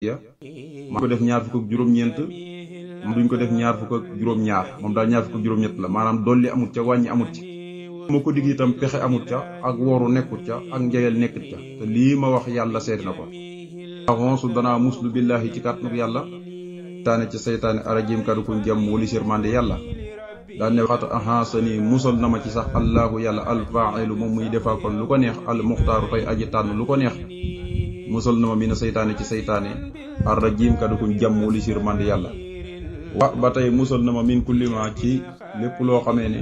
ya ma ko def ñaar fukk ak juróom-ñeent moom duñ ko def ñaar fukk ak juróom-ñaar moom daal ñaar fukk ak juróom-ñett la maanaam dolli amut ca wàññi amut ci ma ko dig itam pexe amut ca ak woru nekkut ca ak njeyal nekkut ca te lii ma wax yàlla seede na ko axonsu danaa muslu billaahi ci kàttanug yàlla taane ci seytaane arajim kadu kuñ jàmm wali sirmande yàlla daa ne waxat ahasani musal na ma ci sax allahu yàlla alfailu moom muy defaa kon lu ko neex al muxtaaru tey aji tànn lu ko neex musal na ma mina seytaane ci seytaane arrajim kadu kuñ jàmm wali sirmande yàlla wa ba tey musal na ma min kullima ci lépp loo xamee ne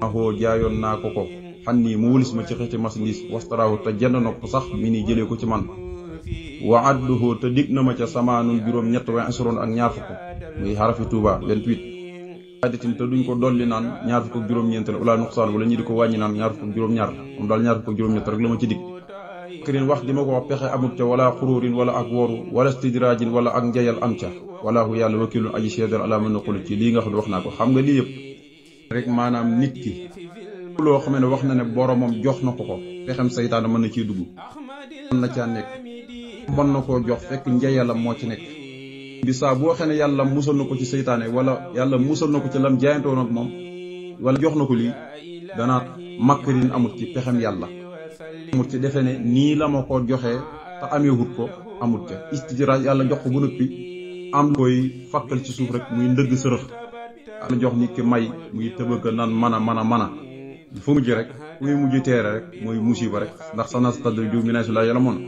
axoo jaayoon naa ko xan nii mu wulis ma ci xeeti maslis wastaraahu te jënd na ko sax mi ni jëlee ko ci man wa adduhu te dig na ma ca samaanun juróom-ñett wa asroon ak ñaar fukk muy xarafi Tuuba 28 aditin te duñ ko dolli naan ñaar fukk ak juróom-ñeent la wala nuqsaan wala ñi di ko wàññi naan ñaar fukk ak juróom-ñaar moom daal ñaar fukk ak juróom-ñett rek la ma ci dig kirin wax di ma ko wax pexe amut ca wala xuruurin wala ak woru wala stidraajin wala ak njayal am ca walaahu yàlla wakilun aji seedal ala man naqulu ci lii nga xam ne wax naa ko xam nga lii yëpp rek maanaam nit ki loo xam ne wax na ne boromam jox na ko pexem saytaane mën na ciy dugg mën na caa nekk mën na koo jox fekk njayalam moo ci nekk bi saa boo xam ne yàlla musal na ko ci saytaane wala yàlla musal na ko ci lam jaayantoon ak moom wala jox na ko lii dana makkarin amut ci pexem yàlla amut ci defe ne nii la ma ko joxee te ameewut ko amut ca istijraaj yàlla jox ko bu noppi am koy fakkal ci suuf rek muy ndëgg sërëx la jox nit ki may muy tëbëgg naan mën a fu mujj rek fu muy mujj teere rek mooy musiba rek ndax sanastadrijuhum min haysu laa ya'lamuun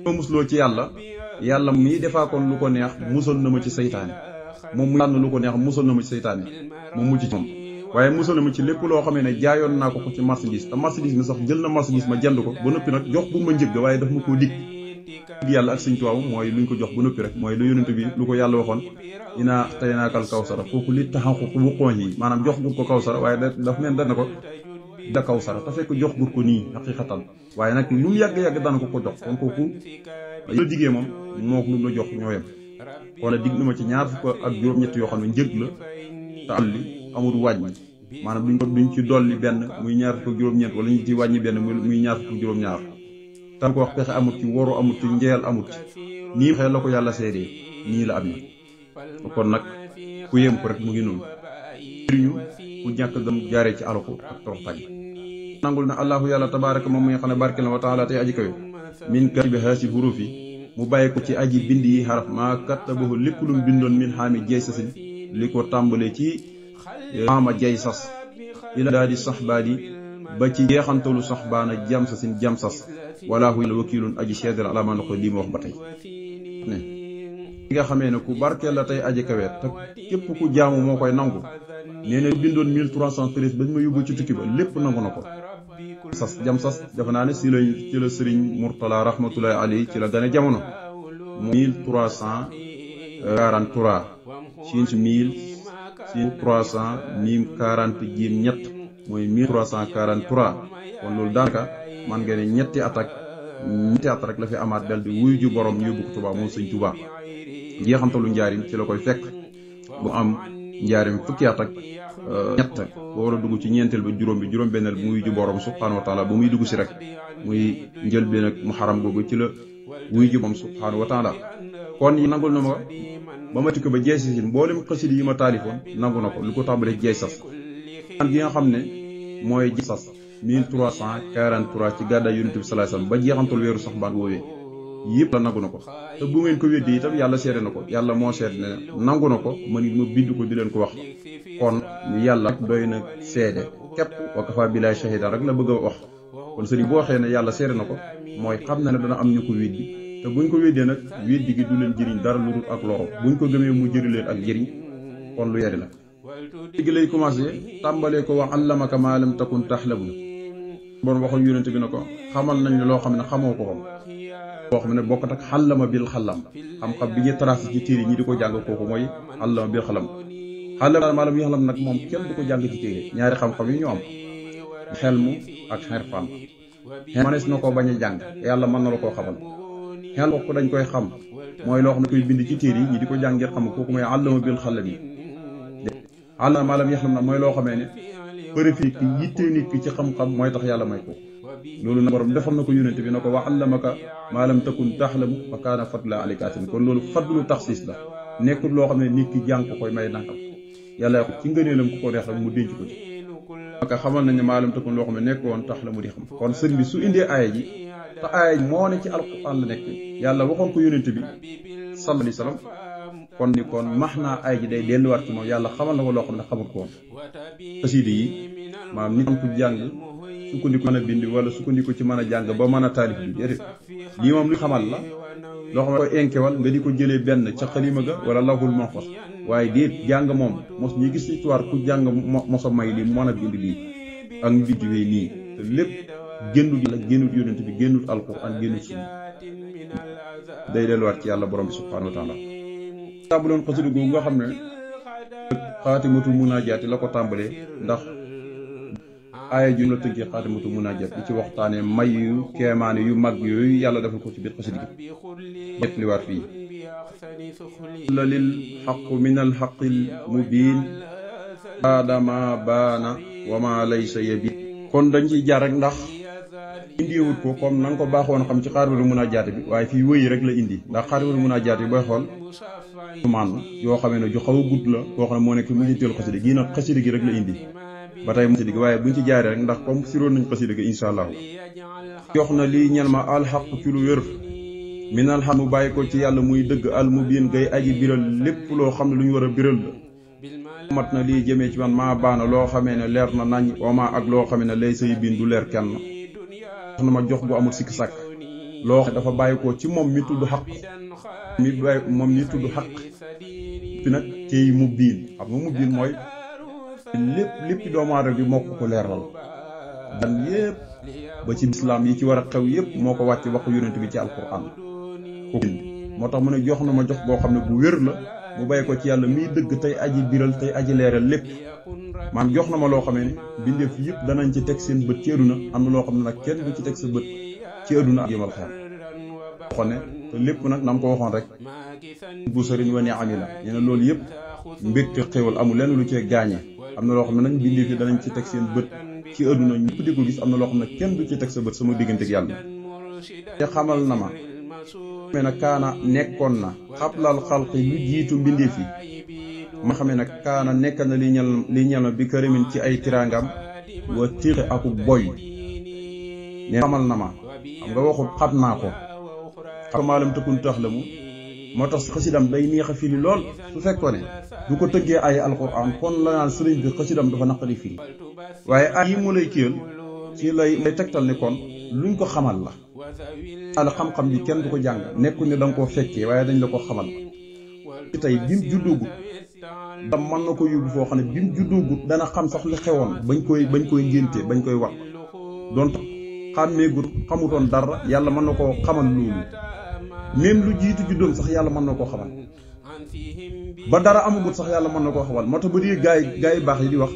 ma musloo ci yàlla mii defaa kon lu ko neex musal na ma ci saytaane moom mu tànn lu ko neex musal na ma ci saytaane moom mujj ci moom waaye musal na ma ci lépp loo xamee ne jaayoon naa ko ci marchandise te marchandise mi sax jël na marchandise ma jënd ko ba noppi nag jox bu ma njëgg waaye daf ma koo dig yàlla ak sëñ Tuubaa mooy luñ ko jox ba noppi rek mooy lu yonent bi lu ko yàlla waxoon inaa taynaakal kawsara kooku li taxaw bu xooñ yi maanaam jox gur ko kawsara waaye daf mel dana ko da kawsara te fekk jox gur ko nii xaqiiqatan waaye nag lu mu yàgg-yàgg dana ko jox kon kooku la diggee moom moo ko lu la jox ñoo yem wala dig na ma ci ñaar fukk ak juróom-ñett yoo xam ne njëg la te am li amul wàññi maanaam duñ ci dolli benn muy ñaar fukk ak juróom-ñeent wala ñu ci wàññi benn muy ñaar fukk ak juróom-ñaar tan ko wax pexe amut ci woru amut ci njeyal amut ci nii xëy la ko yàlla seedee nii la amee kon nag ku yem ko rek mu ngi noonu jëriñu ku ñàkk gëm jaaree ci alako ak toroxtañ nangul na allahu yàlla tabaaraka moom mi nga xam ne barke la wa taala tey aji kawe min katibi haasi hurufi mu bàyyi ko ci aji bind yi xaraf maa kattabahu lépp lu mu bindoon min xaami jay sasin li ko tàmbale ci xaama jay sas ila daal di sax baadi ba ci jeexantalu sax baana jam sasin jam sas walaahu yàlla wakiilun aji seedal ala ma ko lii ma wax ba tey ne li nga xamee ne ku barkeel la tey aji kawe te képp ku jaamu moo koy nangu nee na bindoon 1313 bañ ma yóbbu ci tukki ba lépp nangu na ko sas jam sas dafa naa ne ci la sëriñ Murtala rahmatullahi alayhi ci la gane jamono 1343 siin si 1300 miim 40 jiim ñett mooy 1343 kon loolu daanaka man nga ne ñetti at rek la fi amaat dal di wuyu ju borom yóbbu ko Tuubaa moom sëñ Tuubaa jeexantalu njaarim ci la koy fekk bu am njaarim fukki at ak ñett ba war a dugg ci ñeenteel ba juróom benneel bu wuyu ju borom subhaanahu wa taala bu muy dugg si rek muy njëlbeen ak muharram googu ci la wuyu ju borom subhaanahu wa taala kon yi nangul na ma ba ma tukki ba jeey sasin mboolem xasida yi ma taalifoon nangu na ko lu ko tàmbalee jeey sas gi nga xam ne mooy jeey sas 1343 ci gàddaay yonent bi sallallahu alayhi wasallam ba jeexantal weeru sax baan woowee yëpp la nangu na ko te bu ngeen ko weddi itam yàlla seede na ko yàlla moo seede ne nangu na ko man it ma bind ko di leen ko wax kon yàlla doy na seede képp wa kafaa billaahi shahiida rek la bëgg a wax kon sëriñ boo waxee ne yàlla seede na ko mooy xam na ne dana am ñu ko weddi te buñ ko weddee nag weddi gi du leen jëriñ dara lu dul ak loro buñ ko gëmee mu jëri leen ak jëriñ kon lu yeddi la léegi lay commencé tàmbalee ko wax allamaka maa lam takun taxlamu bon waxul yonent bi na ko xamal nañ ne loo xam ne xamoo ko xam boo xam ne bokkat ak xallama bil xalam xam-xam bi ñu tracé ci téere ñi di ko jàng kooku mooy xallama bil xalam xallama maalam yi xalam nag moom kenn du ko jàng ci téere ñaari xam-xam yi ñu am xel mu ak xerfaan manees na ko bañ a jàng yàlla mën na la koo xamal xel ko dañ koy xam mooy loo xam ne koy bind ci téere yi ñi di ko jàng ngir xam kooku mooy allama bil xalam yi allama maalam yi xalam nag mooy loo xamee ne vérifié ki yittee nit ki ci xam-xam mooy tax yàlla may ko loolu na borom defal na ko yónente bi na ko wa allamaka maa lam takun taxlamu fa kaana fadla alayka kon loolu fadlu taxsiis la nekkul loo xam ne nit ki jàng ko koy may nangam yàlla ko ci ngëneelam ku ko neex rek mu denc ko ci maka xamal nañ ne maa lam takun loo xam ne nekkoon tax la mu di xam kon sëriñ bi su indee aaya ji te aaya ji moo ne ci alquran la nekk yàlla waxoon ko yónente bi sallallahu alayhi wa sallam kon ni kon max naa aaya ji day delluwaat ci moom yàlla xamal na ko loo xam ne xamul ko woon xasida yi maanaam nit am ku jàng sukkandiku mën a bind wala sukkandiku ci mën a jàng ba mën a taalif bi déedéet lii moom lu xamal la loo xam ne koy enkewal nga di ko jëlee benn ca xalima ga wala lawhul mahfuz waaye déet jàng moom mos ñi gis histoire ku jàng mosa may lii mën a bind lii ak mbindi wee nii te lépp génnut la génnut yonent bi génnut alquran génnut sunna day delluwaat ci yàlla borom bi subhanahu wa taala tàmbaloon xasida googu nga xam ne xaatimatu munaajaati la ko tàmbalee ndax aaya ju la tënkee xaatimatu munaajaat bi ci waxtaanee may yu keemaane yu mag yooyu yàlla defal ko ci biir xasida gi ñett liwaat fii la lil xaqu min al xaqil mubiin aadama baana wa ma laysa yabi kon dañ ciy jaar rek ndax indiwut ko comme na nga ko baaxoon xam ci xaatimatu munaajaat bi waaye fii wëyi rek la indi ndax xaatimatu munaajaat bi booy xool man yoo xamee ne ju xaw a gudd la koo xam ne moo nekk mu jënteel xasida gi nag xasida gi rek la indi ba tey xasida gi waaye buñ ci jaaree rek ndax comme siroon nañ xasida gi insha allah jox na lii ñel ma alxaq ci lu wér min alxaq mu bàyyi ko ci yàlla muy dëgg al mu biin gay aji biral lépp loo xam ne lu ñu war a biral la mat na lii jëmee ci man maa baana loo xamee ne leer na nañ wama ak loo xamee ne lay say biin du leer kenn jox na ma jox gu amul sikk sàkk loo xam dafa bàyyi ko ci moom mi tudd xaq mi bàyyi moom mi tudd xaq fi nag cey mu biin xam nga mu biin mooy lépp doomu aadama bi moo ko leeral dan yépp ba ci lislaam yi ci war a xew yépp moo ko wàcc waxu yonent bi ci alquran moo tax mu ne jox na ma jox boo xam ne bu wér la mu bàyyi ko ci yàlla miy dëgg tey aji biral tey aji leeral lépp maam jox na ma loo xamee ne bindeef yëpp danañ ci teg seen bët ci àdduna am na loo xam ne nag kenn du ci teg sa bët ci àdduna ak yëmal xeer waxoon ne te lépp nag na ma ko waxoon rek bu sëriñ wa ni ami la ñu ne loolu yëpp mbégte xéwal amul lenn lu cee gaañee am na loo xam ne nag bindeef yi danañ ci teg seen bët ci àdduna ñëpp di ko gis am na loo xam ne kenn du ci teg sa bët sama diggante ak yàlla te xamal na ma xamee nag kaana nekkoon na xablal xalqi lu jiitu mbindeef yi ma xamee nag kaana nekk na li ñal ma bi kërimin ci ay tirangam wa tiixi aku boy ne xamal na ma xam nga waxut xam naa ko xam maalam tëkkun tax la mu moo tax xasidam day neex a firi lool su fekkoon ne du ko tëggee ay alquran kon la naan sëriñ bi xasidam dafa naqari firi waaye ay yi mu lay kiyal ci lay tegtal ne kon luñ ko xamal la al xam-xam bi kenn du ko jàng nekkul ne da nga koo fekkee waaye dañ la ko xamal ci tey bi mu juddoogut da mën na ko yóbbu foo xam ne bi mu juddoogut dana xam sax li xewoon bañ koy ngénte bañ koy wax doon xàmmeegut xamutoon dara yàlla mën na koo xamal loolu même lu jiitu juddoom sax yàlla mën na koo xamal ba dara amagut sax yàlla mën na koo xamal moo tax ba di gaay yi baax yi di wax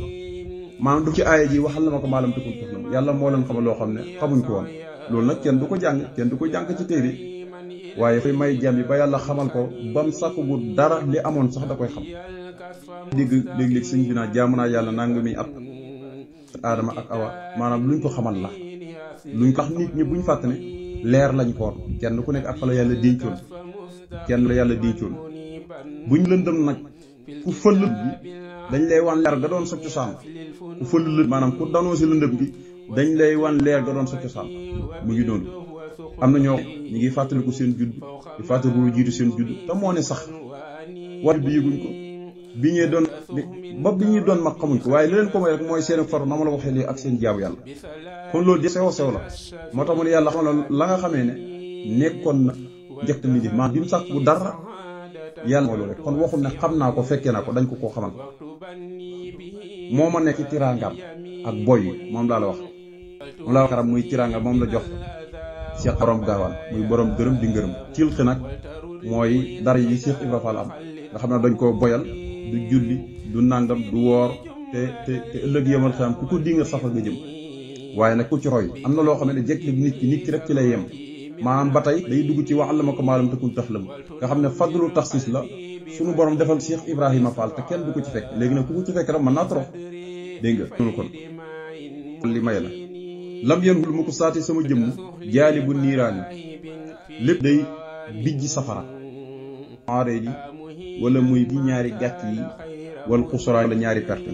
maanaam du ci aaya ji waxal na ma ko maalam tëkkul tax la yàlla moo leen xamal loo xam ne xamuñ ko woon loolu nag kenn du ko jàng ci téere waaye fay may jàmm yi ba yàlla xamal ko bam sàkkugu dara li amoon sax da koy xam dégg léeg-léeg sëñ bi naa jaamu naa yàlla nangami at aadama ak awa maanaam luñ ko xamal la luñ ko wax nit ñi buñ fàtte ne leer lañ koon kenn ku nekk ak fa la yàlla déncoon buñ lëndëm nag ku fëll bi dañ lay wan leer ga doon sa cosaan ku fëll maanaam ku danoo si lëndëm gi dañ lay wan leer ga doon sa cosaan mu ngi noonu am na ñoo ñu ngi fàttaliku seen judd di fàttaliku lu jiitu seen judd te moo ne sax war bi yëguñ ko bi ñuy doon mag xamuñ ko waaye li leen ko may rek mooy seen faru na ma la waxee lii ak seen jaabu yàlla kon loolu di sew la moo tax mu ne yàlla xam la nga xamee ne nekkoon na njëkk mi di maa bi mu sàkk bu dara yàlla moo loolu rek kon waxul ne xam naa ko fekkee naa ko dañ ko koo xamal moo ma nekk tiraangam ak boy moom laa la wax moom laa wax karam muy tiraanga moom la jox Cheikh borom gaawaan muy borom dërëm di ngërëm cil xi nag mooy dara yi Cheikh Ibra Fall am nga xam ne dañ koo boyal du julli du nàngam du woor te ëllëg yemal xam ku ko dinga safar nga jëm waaye nag ku ci roy am na loo xam ne jekk nit ki rek ci lay yem maanaam ba tey day dugg ci waxal la ma ko maalam te kun tax lam nga xam ne fadlu taxsis la suñu borom defal Cheikh Ibrahima Fall te kenn du ko ci fekk léegi nag ku ko ci fekk rek mën naa trop dégg nga noonu kon li may la lam yen hul mu ko saati sama jëmm jaali bu niiraani lépp day bijji safara enré yi wala muy bi ñaari gàcc yi wala xusraa la ñaari perte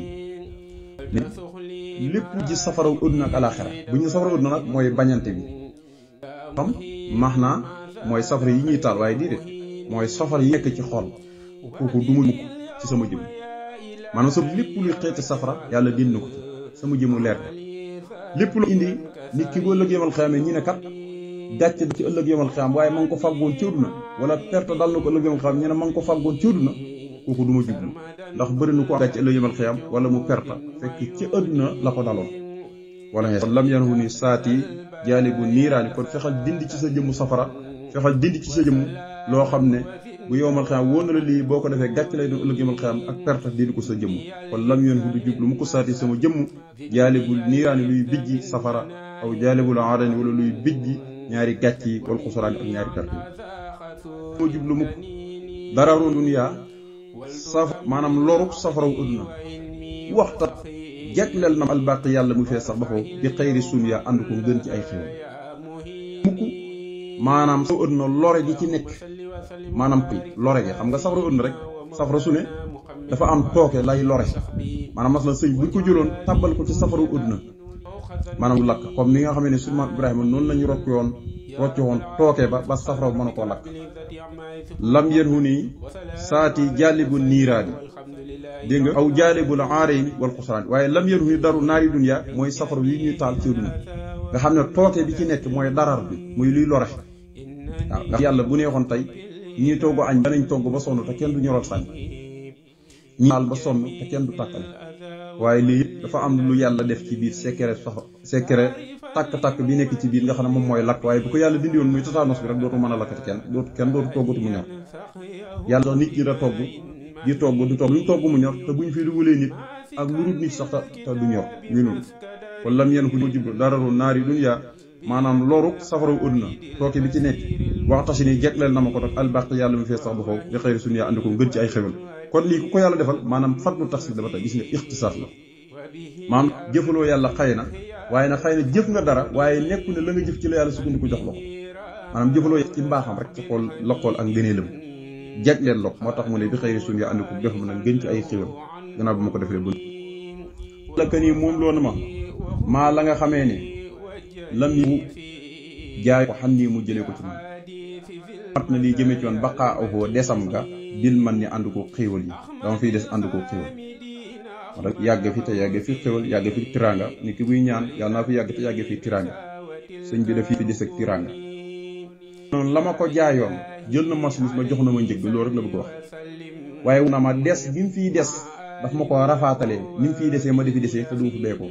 yi lépp ji safaraw àdduna ak alaxira bu ñu safaraw àdduna nag mooy bañante bi xam max naa mooy safara yi ñuy taal waaye déedéet mooy safara yi nekk ci xol kooku du mu mukk ci sama jëmm maanaam sa lépp luy xeeti safara yàlla din na ko ci sama jëmmu leer la lépp lu indi nit ki bu ëllëg yomal xiyaamee ñi ne kat gàcce ci ëllëg yomal xiyaam waaye ma ngi ko fàggoon ci àdduna wala perte dal na ko ëllëg yomal xiyaam ñu ne ma ngi ko fàggoon ci àdduna kooku du ma jublu ndax bëri na ko am gàcce ëllëg yomal xiyaam wala mu perte fekk ci àdduna la ko daloon wala kon lam yanhu ni saati jaalibu niiraani kon fexal dindi ci sa jëmmu safara fexal dindi ci sa jëmm loo xam ne bu yomal xiyaam wóor na la lii boo ko defee gàcc lay doon ëllëg yomal xiyaam ak perte dindi ko sa jëmm kon lam yanhu du jublu mu ko saati sama jëmm jaalibul niiraani luy bijji safara aw jaalibul aadani wala luy bijji ñaari gàcc yi wal xusraani ak ñaari perte yi moo jublu mukk dararu duniyaa saf maanaam loruk safaraw àdduna waxta jagleel na albaq yàlla mu fee sax ba faw bi xayri sunya ànd ko ngën ci ay xéwal mukk maanaam sa àdduna lore gi ci nekk maanaam lore gi xam nga safara àdduna rek safara su ne dafa am tooke lay lore maanaam masla sëñ buñ ko jëloon tàbbal ko ci safara àdduna maanaam lakk comme ni nga xam ne sunu maam Ibrahima noonu lañu rocc woon tooke ba safara mën a koo lakk lam yenhu nii saati jaalibu niiraani dégg nga aw jaalibul aarayni wal xusraani waaye lam yenhu nii daru naari dunya mooy safara yi ñuy taal ci àdduna nga xam ne tooke bi ci nekk mooy darar bi muy luy lore waaw nga yàlla bu neexoon tey ñuy togg añ danañ togg ba sonn te kenn du ñoroot sañ ñi taal ba sonn te kenn du tàkkale waaye lii dafa am lu yàlla def ci biir secret tàkk-tàkk bi nekk ci biir nga xam ne moom mooy lakk waaye bu ko yàlla dindi woon muy tataanos bi rek dootu mën a lakkati kenn dootu toggatu mu ñor yàlla sax nit ñi da togg di togg du togg luñ togg mu ñor te buñ fi dugalee nit ak lu dul nit sax te du ñor ñu noonu kon lam yeen ku ñu jublu dararu naari dunya maanaam loru safaraw àdduna tooke bi ci nekk waxtasi ni jegleel na ma ko nag albaq yàlla mu fees sax bu faw bi xëyri suñu yaa andi ko ngën ci ay xewal kon lii ku ko yàlla defal maanaam fatlu taxsis la ba tey gis nga ixtisaas la maanaam jëfaloo yàlla xëy na waaye nag xëy na jëf nga dara waaye nekku ne la nga jëf ci la yàlla sukkandiku jox la ko maanaam jëfaloo ci mbaaxam rek ci xool la xool ak ngëneelam jegleel la moo tax mu ne bi xëyri suñu yaa andi ko def ma nag ngën ci ay xewal gannaaw bu ma ko defee bu la ka nii moom loonu ma maa la nga xamee ne lam yi jaay ko xam nii mu jëlee ko ci man mat na lii jëmee ci woon baqaa ahoo desam ga bil man ni ànd ko xéewal yi dama fiy des ànd ko xéewal wala yàgg fi te yàgg fi xéewal yàgg fi tiranga ni ki buy ñaan yàlla naa fi yàgg te yàgg fi tiranga sëñ bi daf fi des ak tiranga noonu la ma ko jaayoon jël na marchandise ma jox na ma njëg bi loolu rek la bëgg wax waaye na ma des bi mu fiy des daf ma ko rafaatalee ni mu fiy desee ma defi desee te du fi bee ko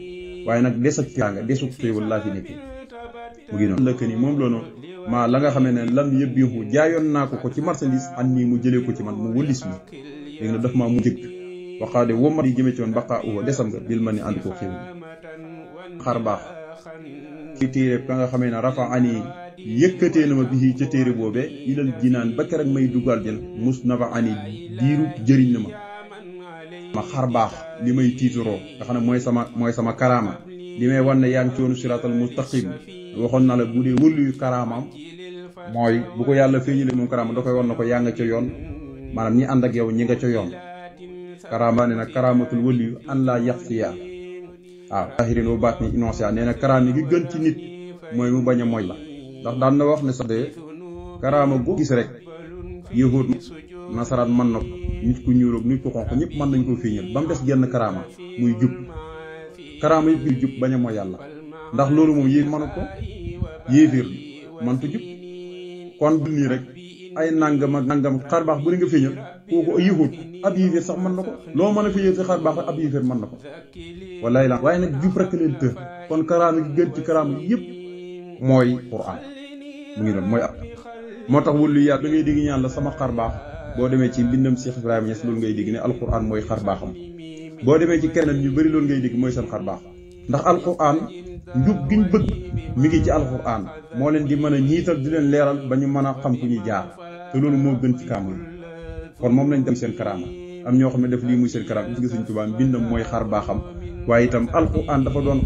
waaye nag des ak tiranga desuk xéewal laa fi nekk mu ngi noonu lëkk ni moom loonu maa la nga xamee ne lam yëbbiixu jaayoon naa ko ci marchandise an nii mu jëlee ko ci man mu wëllis mi léegi nag daf maa mu njëkk waxaade womat yi jëmee ci woon baqaa uwa desam nga bil ma ni ànd koo xéewal xar baax ci téere ka nga xamee ne rafa ani yëkkatee na ma bii ca téere boobee ilal jinaan ba keroog may dugal jën mus na fa ani diiru jëriñ na ma xar baax li may tiituroo nga xam ne mooy sama karaama li may wan ne yaa ngi ci yoonu siraatal mustaqim waxoon na la bu dee wëlluyu karaamaam mooy bu ko yàlla feeñalee moom karaama da koy wan na ko yaa nga ca yoon maanaam ñi ànd ak yow ñi nga ca yoon karaama nee na karaamatul wëlluyu an laa yax fiyaa waaw zahirin wa baat ni innocent nee na karaama gi gën ci nit mooy mu bañ a mooy la ndax daan na wax ne sax de karaama gu gis rek yëhóot nasaraan mën na ko nit ku ñuuloog nit ku xonq ñëpp mën nañ koo feeñal ba mu des genn karaama muy jub karaama yëpp yu jub bañ a mooy yàlla ndax loolu moom yéen mënu ko yéeféer mëntu jub kon du nii rek ay nangam ak nangam xar baax bu ne nga feeñal kooku yëhóot ab yéeféer sax mën na ko loo mën a feeñal ci xar baax ab yéeféer mën na ko wallaay la waaye nag jub rek leen të kon karaama gi gën ci karaama yëpp mooy Qur'an mu ngi doon mooy ab moo tax wullu yaa da ngay dégg ñaan la sama xar baax boo demee ci mbindam Cheikh Ibrahima Niass loolu ngay dégg ne alquran mooy xar baaxam boo demee ci keneen ñu bëri loolu ngay dégg mooy seen xar baax ndax alquran njub giñ bëgg mi ngi ci alquran moo leen di mën a ñiital di leen leeral ba ñu mën a xam fu ñuy jaar te loolu moo gën ci kaamul kon moom lañ dem seen karaama am ñoo xam ne def lii muy seen karaam gis nga Sëñ Tuubaa mbindam mooy xar baaxam waaye itam alquran dafa doon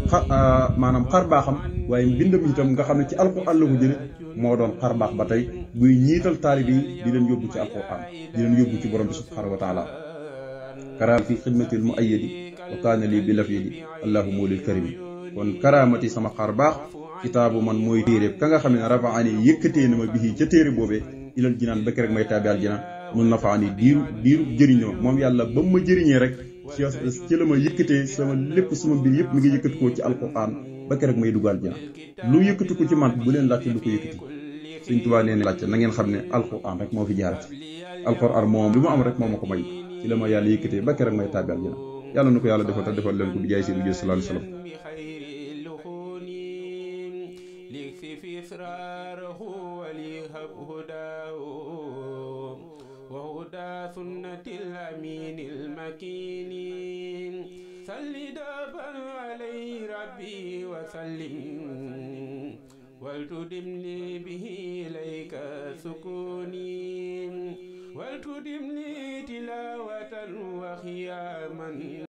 maanaam xar baaxam waaye mbindam itam nga xam ne ci alquran la ko jële moo doon xar baax ba tey buy ñiital taalibe yi di leen yóbbu ci alquran di leen yóbbu ci borom bi subhanahu wa taala karaam fi xidmatil mu ayyadi wa kaana lii bi laf yadi allahu moolil karim kon karaamati sama xar baax kitaabu man mooy téere ka nga xam ne rafaani yëkkatee na ma bii ca téere boobee ilal jinaan bëkk rek may taabi aljana mun nafaani diiru jëriñ na ma moom yàlla ba ma jëriñee rek ci la ma yëkkatee sama lépp sama mbir yëpp mi ngi yëkkati ko ci alquran bëkk rek may dugg aljana lu yëkkati ko ci man bu leen laajte lu ko yëkkati Sëñ Tuubaa nee na laajte na ngeen xam ne alquran rek moo fi jaarati alquran moom li mu am rek moo ma ko may ci la ma yàlla yëkkatee bëkk rek may taabi aljana yàlla na ko yàlla defal te defal leen ko bi jaay seen bi sallallahu alayhi wa sallam إصراره وليهب هداه وهدى سنة الأمين المكين صل دابا عليه ربي وسلم ولتدم لي به إليك سكوني ولتدم لي تلاوة وخياما